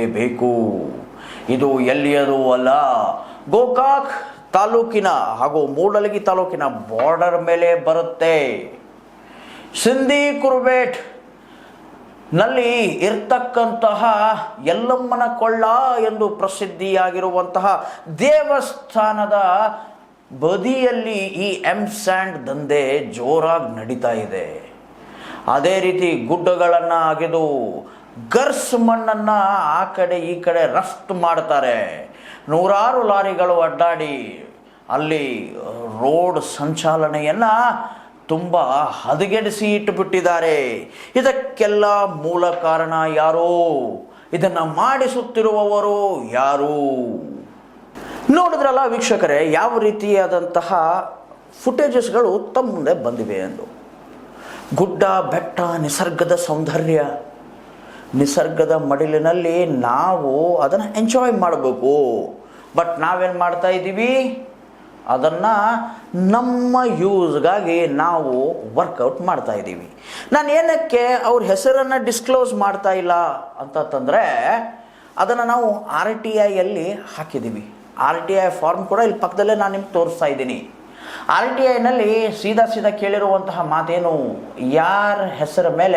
ಬೇಕು. ಇದು ಎಲ್ಲಿಯದು ಅಲ್ಲ, ಗೋಕಾಕ್ ತಾಲೂಕಿನ ಹಾಗೂ ಮೂಡಲಗಿ ತಾಲೂಕಿನ ಬಾರ್ಡರ್ ಮೇಲೆ ಬರುತ್ತೆ. ಸಿಂಧಿ ಕುರುಬೇಟ್ ನಲ್ಲಿ ಇರ್ತಕ್ಕಂತಹ ಯಲ್ಲಮ್ಮನ ಕೊಳ್ಳ ಎಂದು ಪ್ರಸಿದ್ಧಿಯಾಗಿರುವಂತಹ ದೇವಸ್ಥಾನದ ಬದಿಯಲ್ಲಿ ಈ ಸ್ಯಾಂಡ್ ದಂಧೆ ಜೋರಾಗಿ ನಡೀತಾ ಇದೆ. ಅದೇ ರೀತಿ ಗುಡ್ಡಗಳನ್ನು ಅಗೆದು ಗರ್ಸ್ ಮಣ್ಣನ್ನು ಆ ಕಡೆ ಈ ಕಡೆ ರಫ್ತು ಮಾಡ್ತಾರೆ. ನೂರಾರು ಲಾರಿಗಳು ಅಡ್ಡಾಡಿ ಅಲ್ಲಿ ರೋಡ್ ಸಂಚಾಲನೆಯನ್ನು ತುಂಬ ಹದಗೆಡಿಸಿ ಇಟ್ಟುಬಿಟ್ಟಿದ್ದಾರೆ. ಇದಕ್ಕೆಲ್ಲ ಮೂಲ ಕಾರಣ ಯಾರು? ಇದನ್ನು ಮಾಡಿಸುತ್ತಿರುವವರು ಯಾರು? ನೋಡಿದ್ರಲ್ಲ ವೀಕ್ಷಕರೇ, ಯಾವ ರೀತಿಯಾದಂತಹ ಫುಟೇಜಸ್ಗಳು ತಮ್ಮ ಮುಂದೆ ಬಂದಿವೆ ಎಂದು. ಗುಡ್ಡ ಬೆಟ್ಟ, ನಿಸರ್ಗದ ಸೌಂದರ್ಯ, ನಿಸರ್ಗದ ಮಡಿಲಿನಲ್ಲಿ ನಾವು ಅದನ್ನು ಎಂಜಾಯ್ ಮಾಡಬೇಕು. ಬಟ್ ನಾವೇನು ಮಾಡ್ತಾ ಇದ್ದೀವಿ? ಅದನ್ನು ನಮ್ಮ ಯೂಸ್ಗಾಗಿ ನಾವು ವರ್ಕೌಟ್ ಮಾಡ್ತಾ ಇದ್ದೀವಿ. ನಾನು ಏನಕ್ಕೆ ಅವ್ರ ಹೆಸರನ್ನು ಡಿಸ್ಕ್ಲೋಸ್ ಮಾಡ್ತಾ ಇಲ್ಲ ಅಂತಂದರೆ, ಅದನ್ನು ನಾವು RTIಯಲ್ಲಿ ಹಾಕಿದ್ದೀವಿ. RTI ಫಾರ್ಮ್ ಕೂಡ ಇಲ್ಲಿ ಪಕ್ಕದಲ್ಲೇ ನಾನು ನಿಮ್ಗೆ ತೋರಿಸ್ತಾ ಇದ್ದೀನಿ. RTIನಲ್ಲಿ ಸೀದಾ ಕೇಳಿರುವಂತಹ ಮಾತೇನು, ಯಾರ ಹೆಸರ ಮೇಲೆ